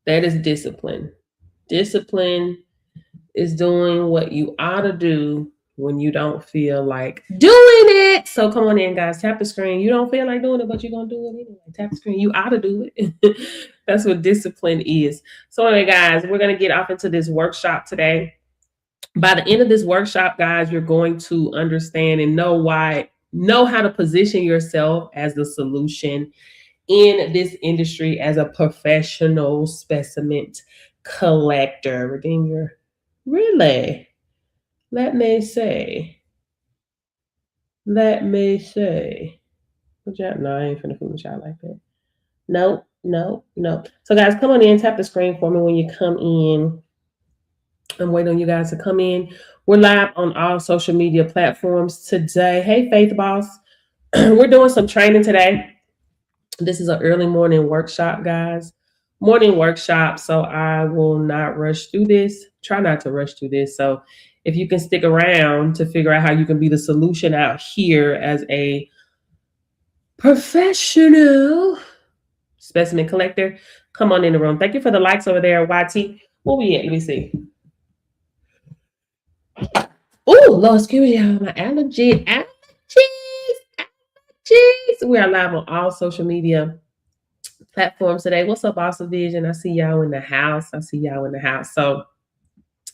That is discipline. Discipline is doing what you ought to do when you don't feel like doing it. So come on in, guys. Tap the screen. You don't feel like doing it, but you're gonna do it anyway. Tap the screen. You ought to do it. That's what discipline is. So anyway, guys, we're gonna get off into this workshop today. By the end of this workshop, guys, you're going to understand and know how to position yourself as the solution in this industry as a professional specimen collector. Redeem your really. Let me say. Good job. No, I ain't finna fool with y'all like that. Nope. So guys, come on in, tap the screen for me when you come in. I'm waiting on you guys to come in. We're live on all social media platforms today. Hey, Faith Boss. We're doing some training today. This is an early morning workshop, guys. Morning workshop, so I will not rush through this. Try not to rush through this. So if you can stick around to figure out how you can be the solution out here as a professional specimen collector, come on in the room. Thank you for the likes over there, YT. Where we at? Let me see. Oh, Lord, excuse me, y'all. My allergies. We are live on all social media platforms today. What's up, Awesome Vision? I see y'all in the house. So,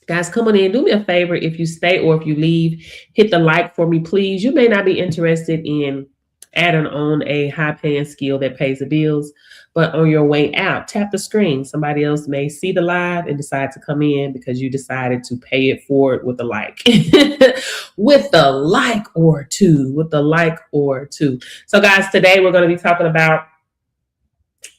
guys, come on in. Do me a favor. If you stay or if you leave, hit the like for me, please. You may not be interested in adding on a high-paying skill that pays the bills, but on your way out, tap the screen. Somebody else may see the live and decide to come in because you decided to pay it forward with a like. with a like or two. So, guys, today we're going to be talking about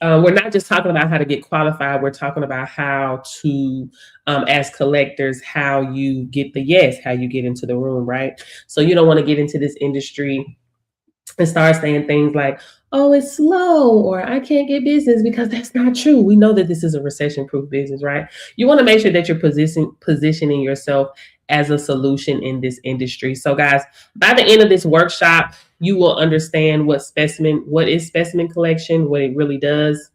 we're not just talking about how to get qualified. We're talking about how to, as collectors, how you get the yes, how you get into the room, right? So you don't want to get into this industry and start saying things like, oh, it's slow, or I can't get business, because that's not true. We know that this is a recession-proof business, right? You want to make sure that you're positioning yourself as a solution in this industry. So guys, by the end of this workshop, you will understand what is specimen collection, what it really does,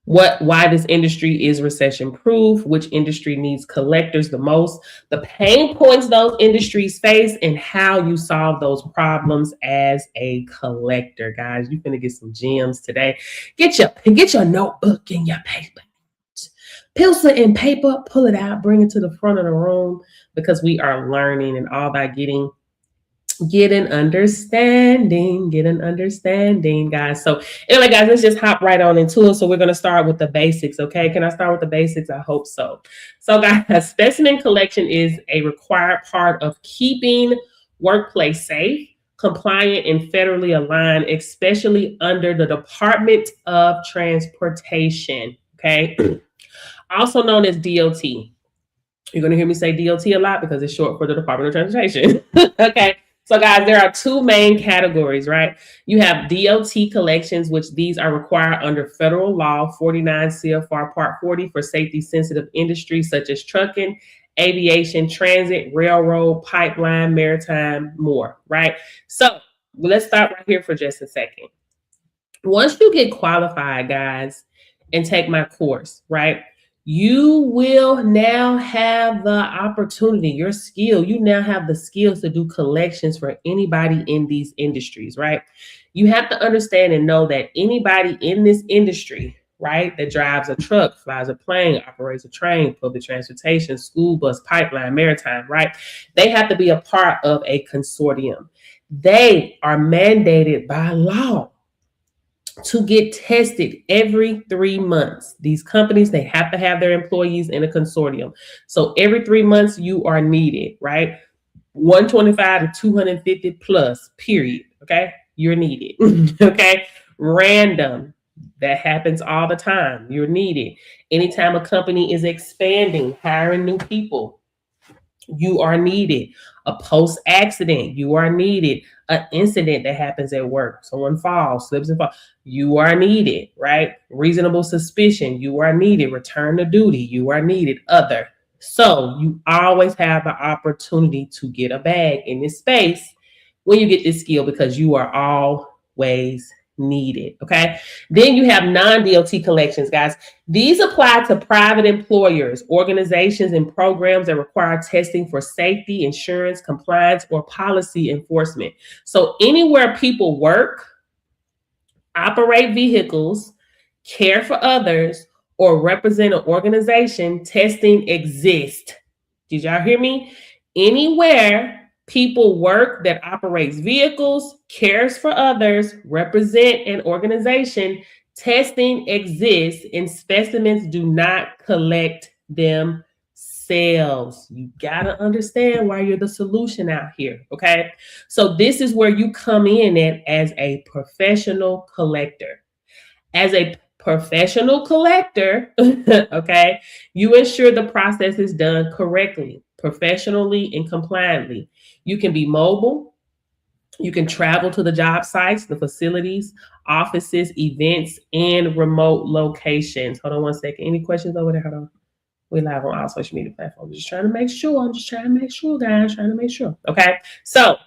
why this industry is recession proof, which industry needs collectors the most, the pain points those industries face, and how you solve those problems as a collector. Guys, you're gonna get some gems today. Get your notebook and your paper, pencil and paper, pull it out, bring it to the front of the room, because we are learning and all about get an understanding, guys. So anyway, guys, let's just hop right on into it. So we're going to start with the basics. Okay. Can I start with the basics? I hope so. So guys, specimen collection is a required part of keeping workplace safe, compliant, and federally aligned, especially under the Department of Transportation. Okay. Also known as DOT. You're going to hear me say DOT a lot because it's short for the Department of Transportation. Okay. So guys, there are two main categories, right? You have DOT collections, which these are required under federal law 49 CFR Part 40 for safety sensitive industries such as trucking, aviation, transit, railroad, pipeline, maritime, more, right? So let's stop right here for just a second. Once you get qualified, guys, and take my course, right? You will now have the opportunity, you now have the skills to do collections for anybody in these industries, right? You have to understand and know that anybody in this industry, right, that drives a truck, flies a plane, operates a train, public transportation, school bus, pipeline, maritime, right? They have to be a part of a consortium. They are mandated by law to get tested every 3 months. These companies, they have to have their employees in a consortium. So every 3 months you are needed, right? 125 to 250 plus, period. Okay. You're needed. Okay. Random. That happens all the time. You're needed. Anytime a company is expanding, hiring new people, you are needed. A post-accident, you are needed. An incident that happens at work, someone falls, slips and falls, you are needed, right? Reasonable suspicion, you are needed. Return to duty, you are needed. Other. So you always have the opportunity to get a bag in this space when you get this skill, because you are always needed. Okay. Then you have non-DOT collections, guys. These apply to private employers, organizations, and programs that require testing for safety, insurance, compliance, or policy enforcement. So anywhere people work, operate vehicles, care for others, or represent an organization, testing exists. Did y'all hear me? Anywhere people work that operates vehicles, cares for others, represent an organization, testing exists, and specimens do not collect themselves. You got to understand why you're the solution out here, okay? So this is where you come in at as a professional collector. As a professional collector, okay, you ensure the process is done correctly, professionally, and compliantly. You can be mobile. You can travel to the job sites, the facilities, offices, events, and remote locations. Hold on one second. Any questions over there? Hold on. We're live on all social media platforms. Just trying to make sure. I'm just trying to make sure, guys. Trying to make sure. Okay. So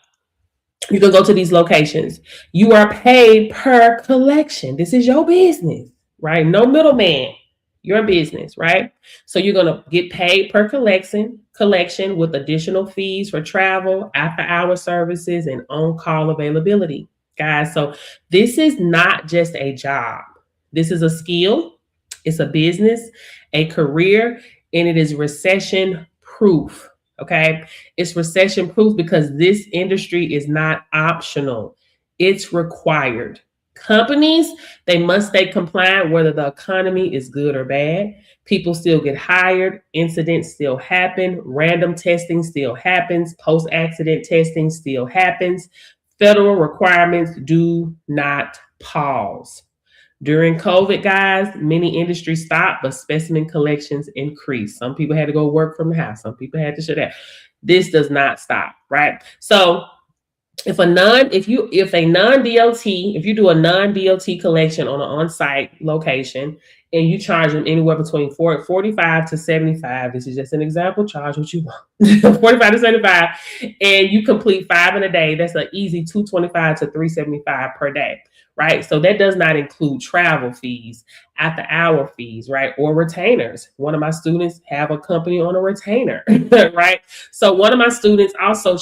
you can go to these locations. You are paid per collection. This is your business, right? No middleman. Your business, right? So you're going to get paid per collection with additional fees for travel, after-hour services, and on-call availability, guys. So this is not just a job. This is a skill. It's a business, a career, and it is recession-proof. Okay, it's recession proof because this industry is not optional. It's required. Companies, they must stay compliant whether the economy is good or bad. People still get hired. Incidents still happen. Random testing still happens. Post-accident testing still happens. Federal requirements do not pause. During COVID, guys, many industries stopped, but specimen collections increased. Some people had to go work from the house. Some people had to shut down. This does not stop, right? So if you do a non-DOT collection on an on-site location and you charge them anywhere between 45 to 75, this is just an example, charge what you want, 45 to 75, and you complete 5 in a day, that's an easy $225 to $375 per day, right? So that does not include travel fees, after-hour fees, right? Or retainers. One of my students have a company on a retainer, right? So one of my students also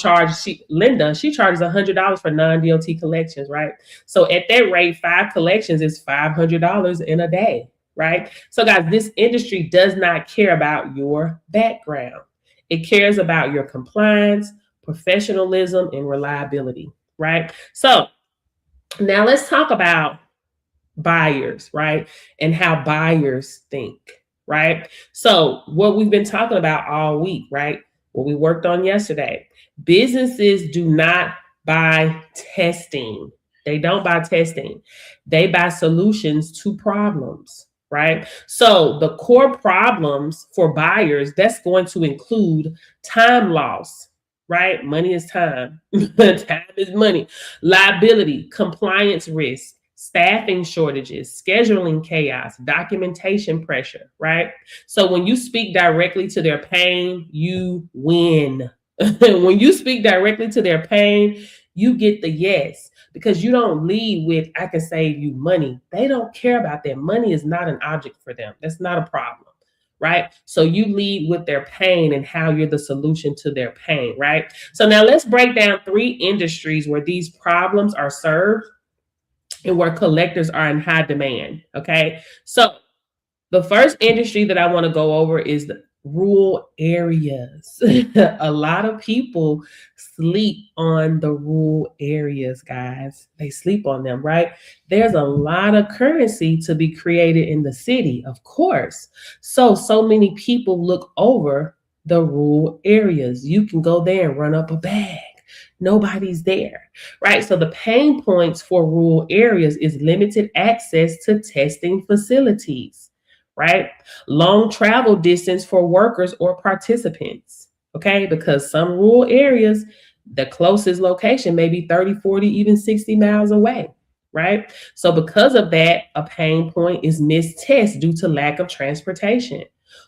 Linda, she charges $100 for non-DOT collections, right? So at that rate, 5 collections is $500 in a day, right? So guys, this industry does not care about your background. It cares about your compliance, professionalism, and reliability, right? So now let's talk about buyers, right? And how buyers think, right? So what we've been talking about all week, right? What we worked on yesterday, businesses do not buy testing. They don't buy testing. They buy solutions to problems, right? So the core problems for buyers, that's going to include time loss, right? Money is time. Time is money. Liability, compliance risk, staffing shortages, scheduling chaos, documentation pressure, right? So when you speak directly to their pain, you win. When you speak directly to their pain, you get the yes, because you don't lead with, I can save you money. They don't care about that. Money is not an object for them. That's not a problem, right? So you lead with their pain and how you're the solution to their pain, right? So now let's break down 3 industries where these problems are served and where collectors are in high demand, okay? So the first industry that I want to go over is the rural areas. A lot of people sleep on the rural areas, guys. They sleep on them, right? There's a lot of currency to be created in the city, of course. So many people look over the rural areas. You can go there and run up a bag. Nobody's there, right? So the pain points for rural areas is limited access to testing facilities, right? Long travel distance for workers or participants, okay? Because some rural areas, the closest location may be 30, 40, even 60 miles away, right? So because of that, a pain point is missed tests due to lack of transportation.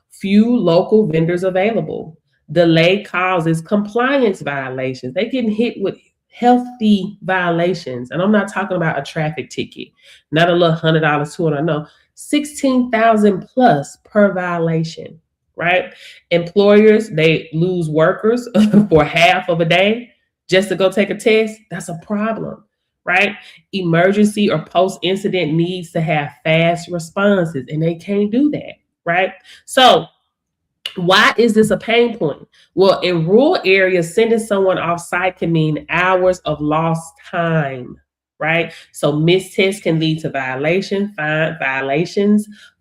Few local vendors available. Delay causes compliance violations. They getting hit with Healthy violations. And I'm not talking about a traffic ticket, not a little $100, $200, no, 16,000 plus per violation, right? Employers, they lose workers for half of a day just to go take a test. That's a problem, right? Emergency or post incident needs to have fast responses, and they can't do that, right? So, why is this a pain point? Well, in rural areas, sending someone off site can mean hours of lost time, right? So missed tests can lead to violations,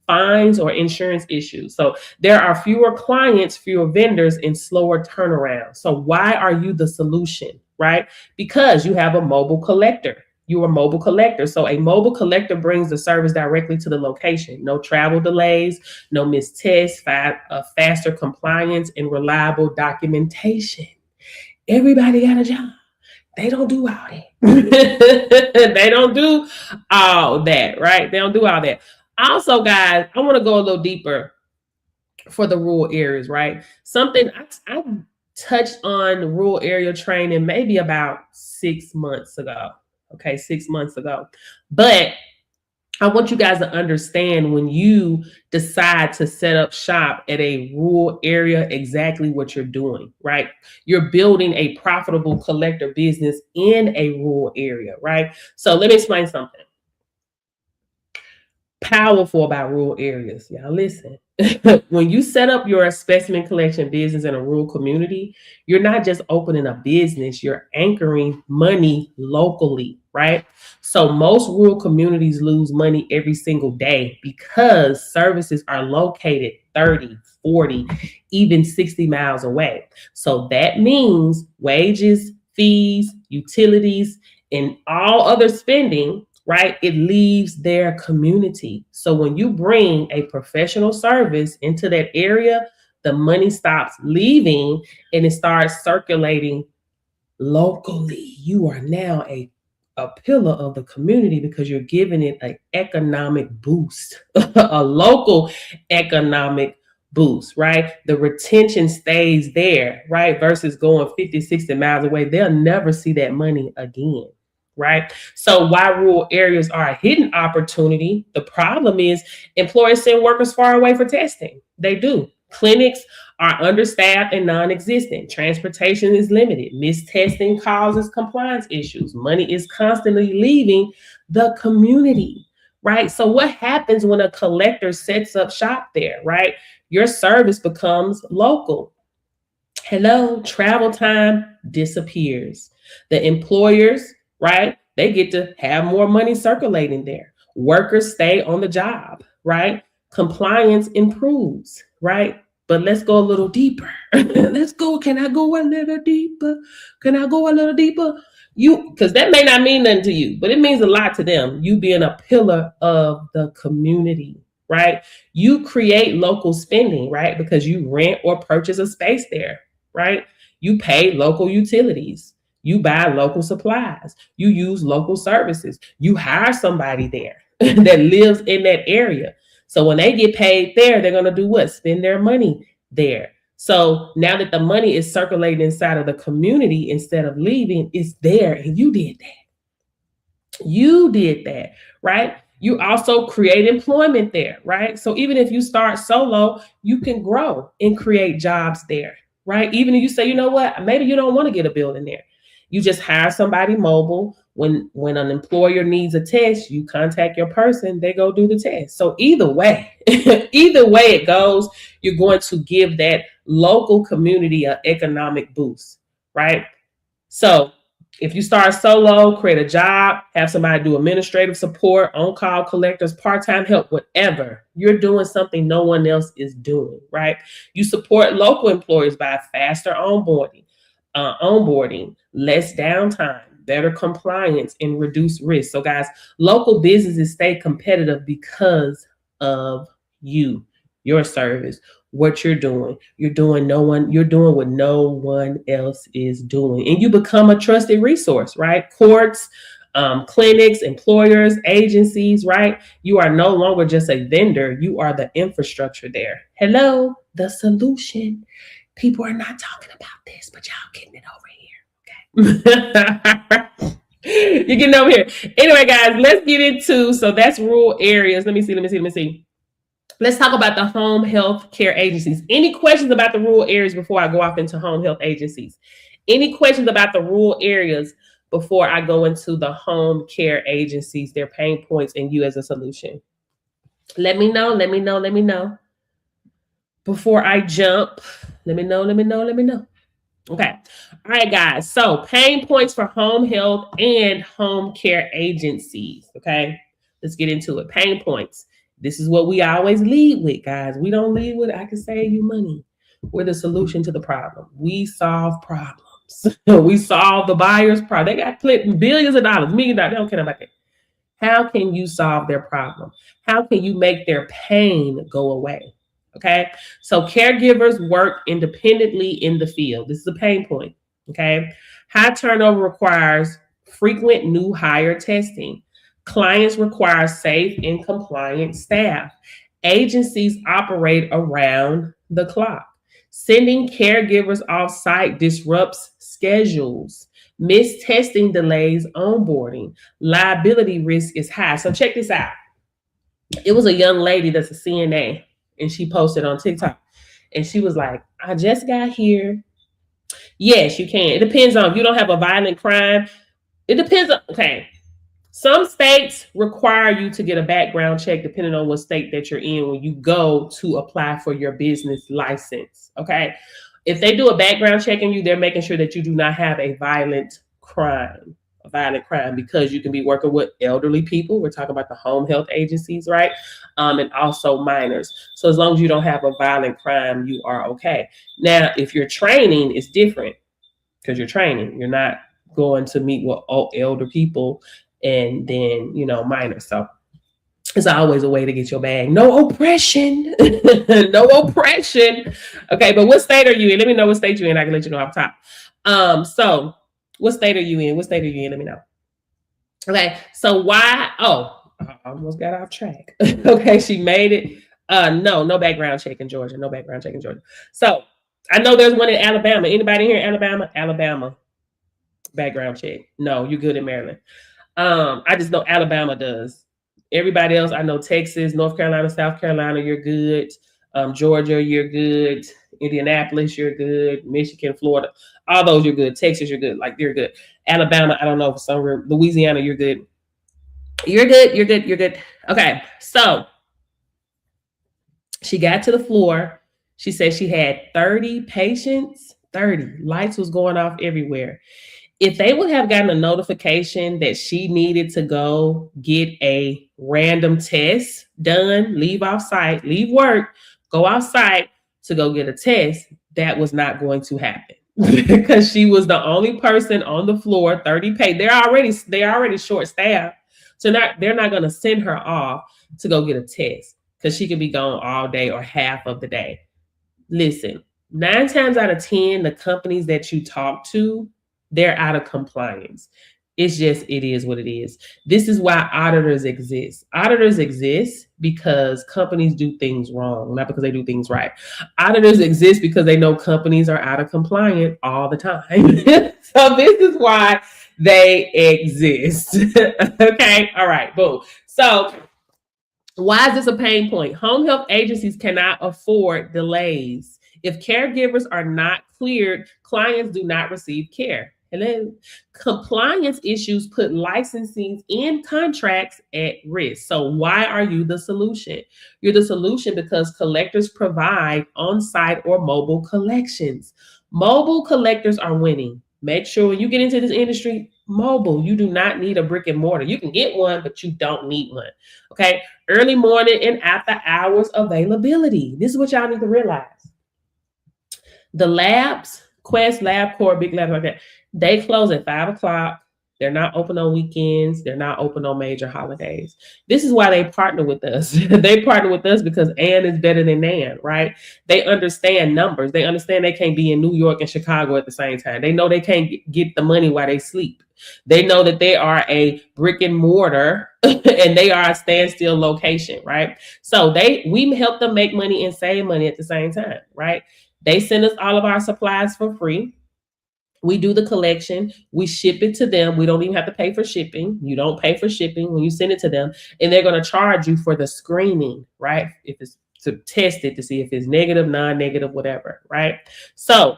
fines, or insurance issues. So there are fewer clients, fewer vendors, and slower turnaround. So why are you the solution, right? Because you have a mobile collector. You're a mobile collector. So a mobile collector brings the service directly to the location. No travel delays, no missed tests, faster compliance, and reliable documentation. Everybody got a job. They don't do all that. They don't do all that, right? They don't do all that. Also, guys, I want to go a little deeper for the rural areas, right? Something I touched on rural area training maybe about 6 months ago. Okay, 6 months ago. But I want you guys to understand when you decide to set up shop at a rural area, exactly what you're doing, right? You're building a profitable collector business in a rural area, right? So let me explain something powerful about rural areas. Y'all listen. When you set up your specimen collection business in a rural community, you're not just opening a business, you're anchoring money locally, right? So most rural communities lose money every single day because services are located 30, 40, even 60 miles away. So that means wages, fees, utilities, and all other spending, right? It leaves their community. So when you bring a professional service into that area, the money stops leaving and it starts circulating locally. You are now a pillar of the community because you're giving it an economic boost, a local economic boost, right? The retention stays there, right? Versus going 50, 60 miles away. They'll never see that money again. Right. So why rural areas are a hidden opportunity? The problem is employers send workers far away for testing. They do. Clinics are understaffed and non-existent. Transportation is limited. Missed testing causes compliance issues. Money is constantly leaving the community. Right. So what happens when a collector sets up shop there? Right. Your service becomes local. Hello, travel time disappears. The employers, right? They get to have more money circulating there. Workers stay on the job, right? Compliance improves, right? But let's go a little deeper. Let's go. Can I go a little deeper? Can I go a little deeper? Because that may not mean nothing to you, but it means a lot to them. You being a pillar of the community, right? You create local spending, right? Because you rent or purchase a space there, right? You pay local utilities. You buy local supplies. You use local services. You hire somebody there that lives in that area. So when they get paid there, they're going to do what? Spend their money there. So now that the money is circulating inside of the community instead of leaving, it's there. And you did that. You did that, right? You also create employment there, right? So even if you start solo, you can grow and create jobs there, right? Even if you say, you know what, maybe you don't want to get a building there. You just hire somebody mobile. When an employer needs a test, you contact your person, they go do the test. So either way, either way it goes, you're going to give that local community an economic boost, right? So if you start solo, create a job, have somebody do administrative support, on-call collectors, part-time help, whatever, you're doing something no one else is doing, right? You support local employers by faster onboarding, less downtime, better compliance, and reduced risk. So guys, local businesses stay competitive because of you, your service, what you're doing. You're doing what no one else is doing. And you become a trusted resource, right? Courts, clinics, employers, agencies, right? You are no longer just a vendor. You are the infrastructure there. Hello, the solution. People are not talking about this, but y'all getting it over here. Okay. You're getting over here. Anyway, guys, let's get into, so that's rural areas. Let me see. Let's talk about the home health care agencies. Any questions about the rural areas before I go off into home health agencies? Any questions about the rural areas before I go into the home care agencies, their pain points, and you as a solution? Let me know. Before I jump, let me know. Okay. All right, guys. So pain points for home health and home care agencies. Okay. Let's get into it. Pain points. This is what we always lead with, guys. We don't lead with, I can save you money. We're the solution to the problem. We solve problems. We solve the buyer's problem. They got billions of dollars, $1 million. They don't care about that. How can you solve their problem? How can you make their pain go away? Okay. So caregivers work independently in the field. This is a pain point. Okay. High turnover requires frequent new hire testing. Clients require safe and compliant staff. Agencies operate around the clock. Sending caregivers off site disrupts schedules. Missed testing delays onboarding. Liability risk is high. So check this out. It was a young lady that's a CNA, and she posted on TikTok, and she was like, I just got here. Yes, you can. It depends on if you don't have a violent crime. It depends on, okay. Some states require you to get a background check depending on what state that you're in when you go to apply for your business license. Okay. If they do a background check on you, they're making sure that you do not have a violent crime, because you can be working with elderly people. We're talking about the home health agencies, right? And also minors. So as long as you don't have a violent crime, you are okay. Now, if you're training, it's different because you're training. You're not going to meet with elder people and then, minors. So it's always a way to get your bag. No oppression. No oppression. Okay, but what state are you in? Let me know what state you're in. I can let you know off top. So what state are you in? Let me know. Okay, so why? Oh, I almost got off track. Okay, she made it. No background check in Georgia. No background check in Georgia. So I know there's one in Alabama. Anybody here in Alabama? Alabama background check. No, you're good in Maryland. I just know Alabama does. Everybody else, I know Texas, North Carolina, South Carolina, you're good. Georgia, you're good. Indianapolis, you're good. Michigan, Florida, all those you're good. Texas, you're good. Like you're good. Alabama, I don't know, for some reason. Louisiana, you're good. You're good. Okay, so she got to the floor. She said she had 30 patients. 30 lights was going off everywhere. If they would have gotten a notification that she needed to go get a random test done, leave off site, leave work, go off site to go get a test, that was not going to happen because she was the only person on the floor. 30 paid. They're already short staffed, so they're not going to send her off to go get a test because she could be gone all day or half of the day. Listen, 9 times out of 10, the companies that you talk to, they're out of compliance. It is what it is. This is why auditors exist. Auditors exist because companies do things wrong, not because they do things right. Auditors exist because they know companies are out of compliance all the time. So this is why they exist. Okay. All right. Boom. So why is this a pain point? Home health agencies cannot afford delays. If caregivers are not cleared, clients do not receive care. Hello. Compliance issues put licensing and contracts at risk. So why are you the solution? You're the solution because collectors provide on-site or mobile collections. Mobile collectors are winning. Make sure when you get into this industry, mobile, you do not need a brick and mortar. You can get one, but you don't need one. Okay. Early morning and after hours availability. This is what y'all need to realize. The labs, Quest, LabCorp, big labs like that, they close at 5 o'clock. They're not open on weekends. They're not open on major holidays. This is why they partner with us. They partner with us because Ann is better than Nan, right? They understand numbers. They understand they can't be in New York and Chicago at the same time. They know they can't get the money while they sleep. They know that they are a brick and mortar and they are a standstill location, right? So we help them make money and save money at the same time, right? They send us all of our supplies for free. We do the collection. We ship it to them. We don't even have to pay for shipping. You don't pay for shipping when you send it to them. And they're going to charge you for the screening, right? If it's to test it to see if it's negative, non-negative, whatever, right? So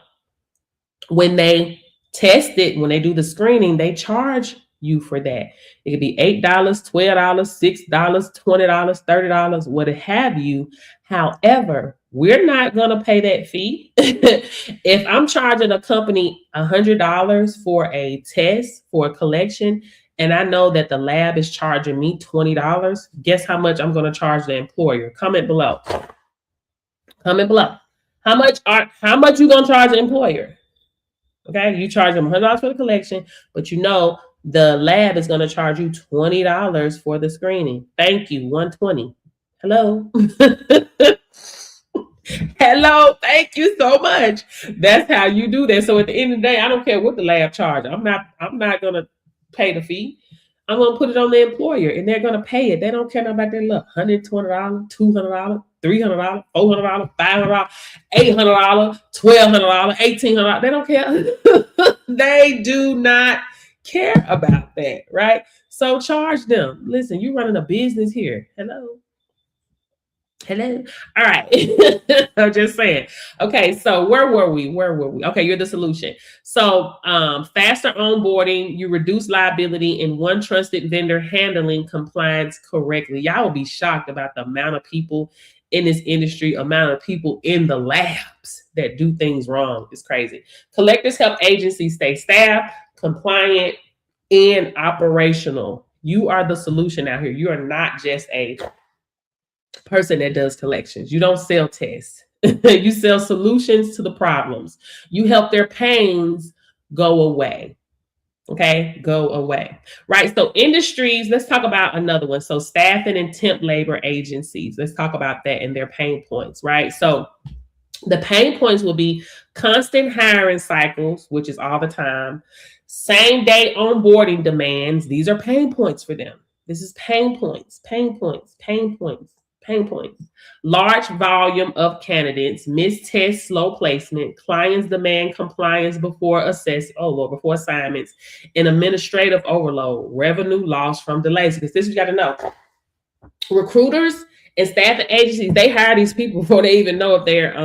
when they test it, when they do the screening, they charge you for that. It could be $8, $12, $6, $20, $30, what have you. However, we're not going to pay that fee. If I'm charging a company $100 for a test, for a collection, and I know that the lab is charging me $20, guess how much I'm going to charge the employer? Comment below. Comment below. How much you going to charge the employer? Okay, you charge them $100 for the collection, but you know the lab is going to charge you $20 for the screening. Thank you, $120. Hello. Hello, thank you so much. That's how you do that. So at the end of the day, I don't care what the lab charge. I'm not gonna pay the fee. I'm gonna put it on the employer, and they're gonna pay it. They don't care about that. Look, $120, $200, $300, $400, $500, $800, $1,200, $1,800. They don't care. They do not care about that, right? So charge them. Listen, you're running a business here. Hello. All right. I'm just saying. Okay, so where were we? Okay, you're the solution. So faster onboarding, you reduce liability, and one trusted vendor handling compliance correctly. Y'all will be shocked about the amount of people in this industry, amount of people in the labs that do things wrong. It's crazy. Collectors help agencies stay staffed, compliant, and operational. You are the solution out here. You are not just a person that does collections. You don't sell tests. You sell solutions to the problems. You help their pains go away. Okay, go away. Right. So industries, let's talk about another one. So staffing and temp labor agencies. Let's talk about that and their pain points. Right. So the pain points will be constant hiring cycles, which is all the time. Same day onboarding demands. These are pain points for them. This is pain points. Large volume of candidates, missed tests, slow placement, clients demand compliance before assignments, and administrative overload, revenue loss from delays. Because this you got to know. Recruiters and staffing agencies, they hire these people before they even know if they're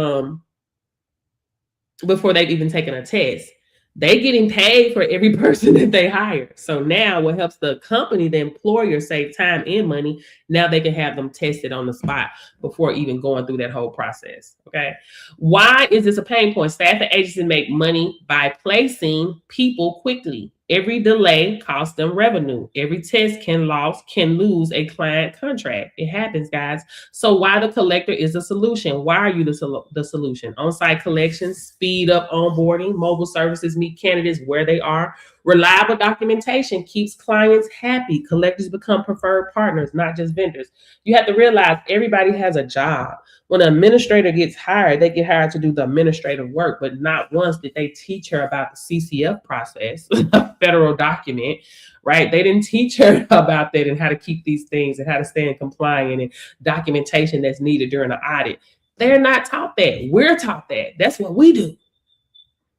before they've even taken a test. They getting paid for every person that they hire. So now what helps the company, the employer, save time and money, now they can have them tested on the spot before even going through that whole process. Okay. Why is this a pain point? Staffing agencies make money by placing people quickly. Every delay costs them revenue. Every test can lose a client contract. It happens, guys. So why the collector is a solution? Why are you the solution? On-site collections, speed up onboarding, mobile services meet candidates where they are. Reliable documentation keeps clients happy. Collectors become preferred partners, not just vendors. You have to realize everybody has a job. When an administrator gets hired, they get hired to do the administrative work, but not once did they teach her about the CCF process, a federal document, right? They didn't teach her about that and how to keep these things and how to stay in compliance and documentation that's needed during an audit. They're not taught that. We're taught that. That's what we do.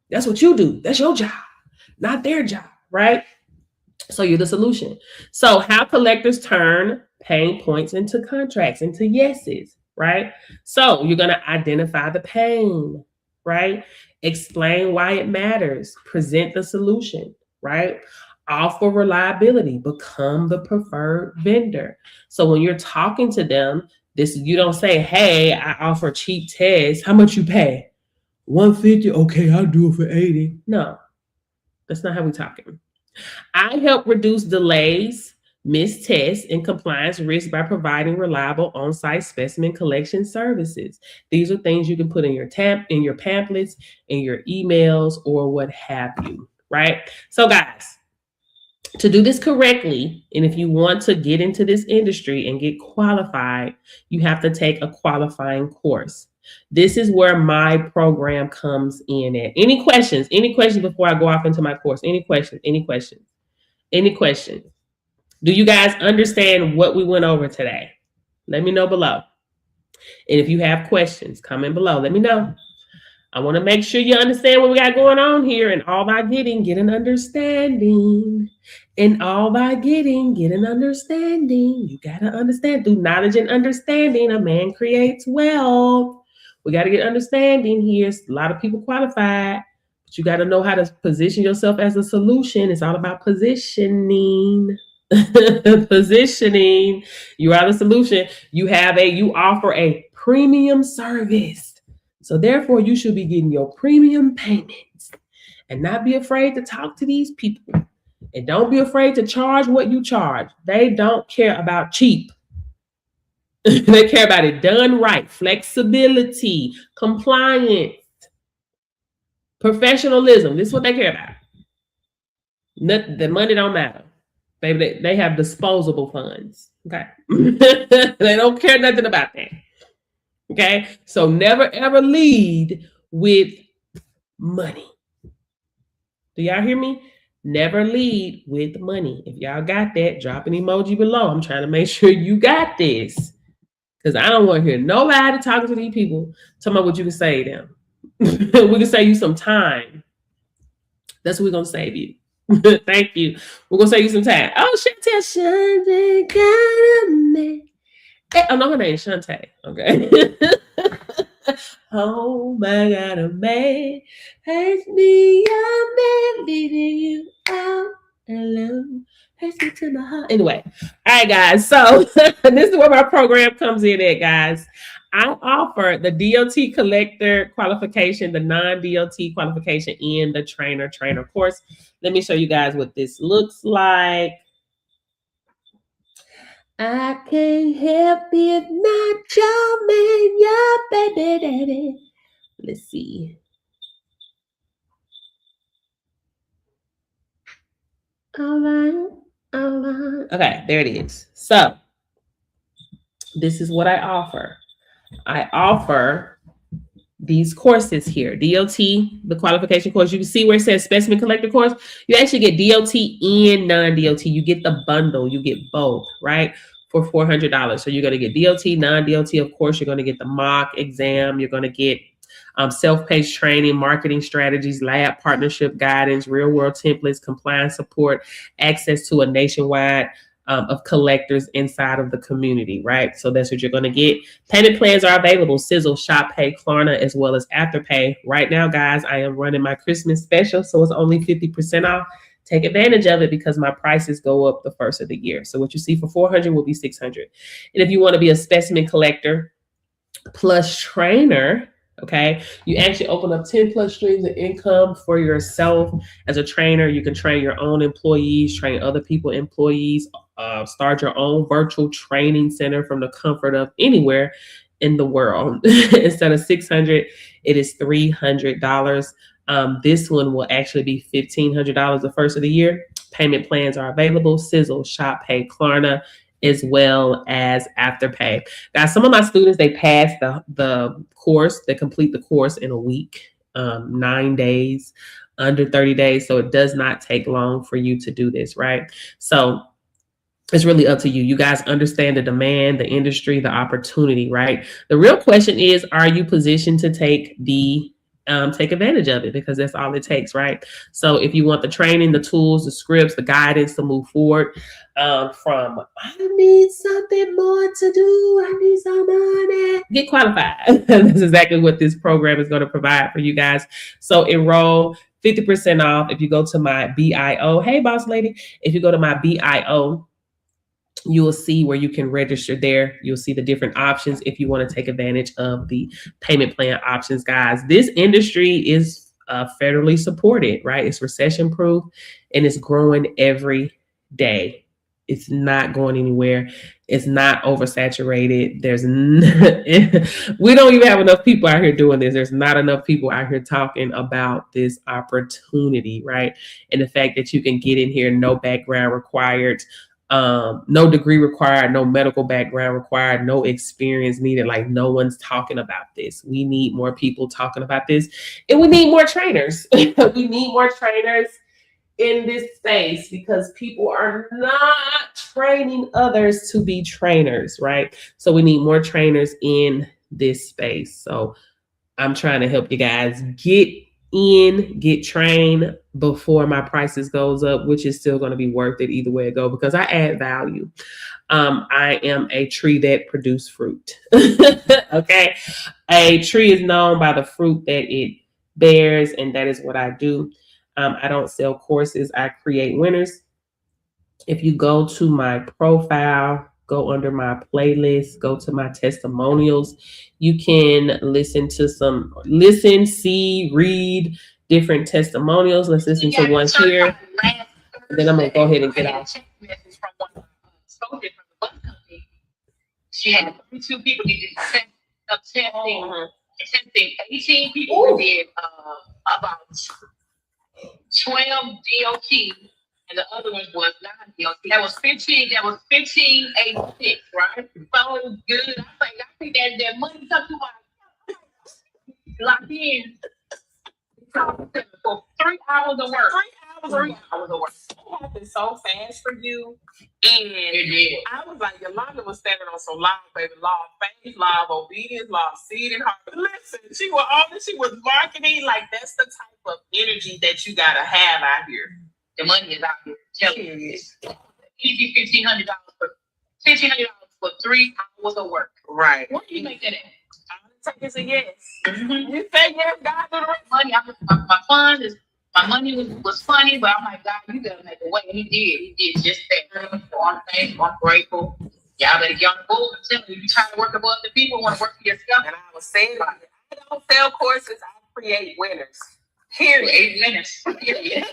That's what you do. That's your job, not their job, right? So you're the solution. So how collectors turn pain points into contracts, into yeses, right? So you're going to identify the pain, right? Explain why it matters. Present the solution, right? Offer reliability. Become the preferred vendor. So when you're talking to them, you don't say, hey, I offer cheap tests. How much you pay? $150. Okay, I'll do it for $80. No, that's not how we're talking. I help reduce delays, missed tests, and compliance risk by providing reliable on-site specimen collection services. These are things you can put in your pamphlets, in your emails, or what have you, right? So guys, to do this correctly, and if you want to get into this industry and get qualified, you have to take a qualifying course. This is where my program comes in at. Any questions before I go off into my course? Any questions? Do you guys understand what we went over today? Let me know below. And if you have questions, comment below. Let me know. I want to make sure you understand what we got going on here. And all by getting, get an understanding. And all by getting, get an understanding. You got to understand. Through knowledge and understanding, a man creates wealth. We got to get understanding here. A lot of people qualified, but you got to know how to position yourself as a solution. It's all about positioning. Positioning. You are the solution. You offer a premium service. So therefore, you should be getting your premium payments and not be afraid to talk to these people. And don't be afraid to charge what you charge. They don't care about cheap. They care about it done right. Flexibility, compliance, professionalism. This is what they care about. The money don't matter. Baby, they have disposable funds. Okay. They don't care nothing about that. Okay. So never ever lead with money. Do y'all hear me? Never lead with money. If y'all got that, drop an emoji below. I'm trying to make sure you got this. Because I don't want to hear nobody talking to these people talking about what you can save them. We can save you some time. That's what we're going to save you. Thank you. We're going to save you some time. Oh, Shantae got me. Oh, no, her name is Shantae. Okay. Oh my God, a man hurts me, I'm leaving you out alone. Hurts me to my heart. Anyway, all right, guys. So this is where my program comes in at, guys. I offer the DOT collector qualification, the non-DOT qualification, and the trainer course. Let me show you guys what this looks like. I can't help it, not your man, your baby daddy. Let's see. All right. Okay, there it is. So this is what I offer. I offer these courses here. DOT, the qualification course. You can see where it says specimen collector course. You actually get DOT and non-DOT. You get the bundle. You get both, right? For $400. So you're going to get DOT, non-DOT. Of course, you're going to get the mock exam. You're going to get self-paced training, marketing strategies, lab partnership guidance, real-world templates, compliance support, access to a nationwide of collectors inside of the community, right? So that's what you're going to get. Payment plans are available: Sizzle, Shop Pay, Klarna, as well as Afterpay. Right now, guys, I am running my Christmas special, so it's only 50% off. Take advantage of it because my prices go up the first of the year. So what you see for $400 will be $600. And if you want to be a specimen collector plus trainer, okay, you actually open up 10 plus streams of income for yourself. As a trainer, you can train your own employees, train other people, employees, start your own virtual training center from the comfort of anywhere in the world. Instead of $600, it is $300. This one will actually be $1,500 the first of the year. Payment plans are available: Sizzle, Shop Pay, Klarna, as well as Afterpay. Now, some of my students, they pass the course, they complete the course in a week, 9 days, under 30 days. So it does not take long for you to do this, right? So it's really up to you. You guys understand the demand, the industry, the opportunity, right? The real question is, are you positioned to take advantage of it? Because that's all it takes, right? So if you want the training, the tools, the scripts, the guidance to move forward, from I need something more to do, I need some money, get qualified. That's exactly what this program is going to provide for you guys. So enroll, 50% off if you go to my BIO. Hey, boss lady, if you go to my BIO, you will see where you can register there. You'll see the different options if you want to take advantage of the payment plan options, guys. This industry is federally supported, right? It's recession proof and it's growing every day. It's not going anywhere. It's not oversaturated. We don't even have enough people out here doing this. There's not enough people out here talking about this opportunity, right? And the fact that you can get in here, no background required, no degree required, no medical background required, no experience needed. Like, no one's talking about this. We need more people talking about this, and we need more trainers. We need more trainers in this space because people are not training others to be trainers, right? So we need more trainers in this space. So I'm trying to help you guys get trained before my prices goes up, which is still going to be worth it either way it go because I add value. I am a tree that produce fruit. Okay. A tree is known by the fruit that it bears, and that is what I do. I don't sell courses, I create winners. If you go to my profile, go under my playlist, go to my testimonials, you can see, read different testimonials. Let's listen to one here. Then I'm gonna go ahead and get off. She had 32 people testing 18 people who did about 12 DOT, and the other one was non-DOT. That was 1586, right? So good. I think that money comes to my locked in. For 3 hours of work. 3 hours of work. It happened so fast for you. And I was like, Yolanda was standing on some law, baby, law of faith, law of obedience, law of seed and harvest. Listen, she was marketing like that's the type of energy that you gotta have out here. The money is out here. Tell you, easy $1,500 for 3 hours of work. Right. What do you make that at? Take is a yes. Mm-hmm. You say yes, God do the rest. Money. My money was funny, but I'm like, God, you gotta make a way. He did just that. So I'm thankful, I'm grateful. Y'all better get on the board. I'm telling you, you trying to work above the people, want to work for yourself. And I was saying, I don't sell courses, I create winners. Period. 8 minutes. Period.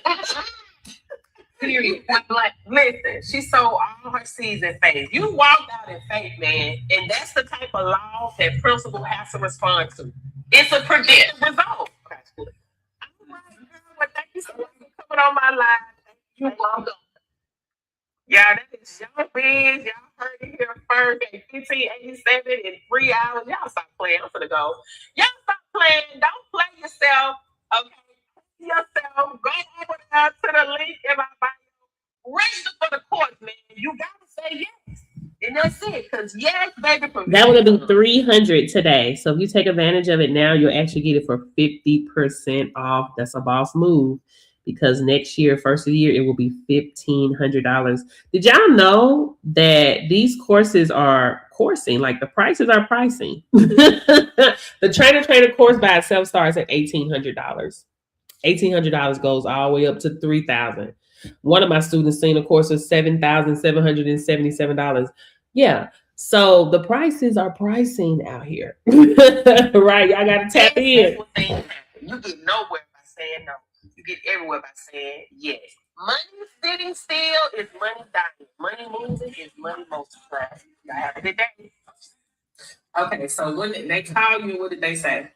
Period. Point blank. Listen, she sold all her seeds in faith. You walked out in faith, man, and that's the type of law that principal has to respond to. It's a predictive result. Well, thank you so much for coming on my live. You're welcome. Y'all, that is Young Biz. Y'all heard it here first at 1587 in 3 hours. Y'all stop playing. I'm gonna go. Y'all stop playing. Don't play yourself. Okay. Yourself. Go over there to the link in my bio. Register for the course, man. You gotta say yes. And that's it. Because yes, baby. That would be $300 today. So if you take advantage of it now, you'll actually get it for 50% off. That's a boss move. Because next year, first of the year, it will be $1,500. Did y'all know that these courses are coursing? Like the prices are pricing. The trainer course by itself starts at $1,800. $1,800 goes all the way up to $3,000. One of my students seen a course of $7,777. Yeah. So the prices are pricing out here. Right? Y'all got to tap in. You get nowhere by saying no. You get everywhere by saying yes. Money sitting still is money dying. Money moving is money multiplied. Y'all have a good day. Okay, so when they call you, what did they say?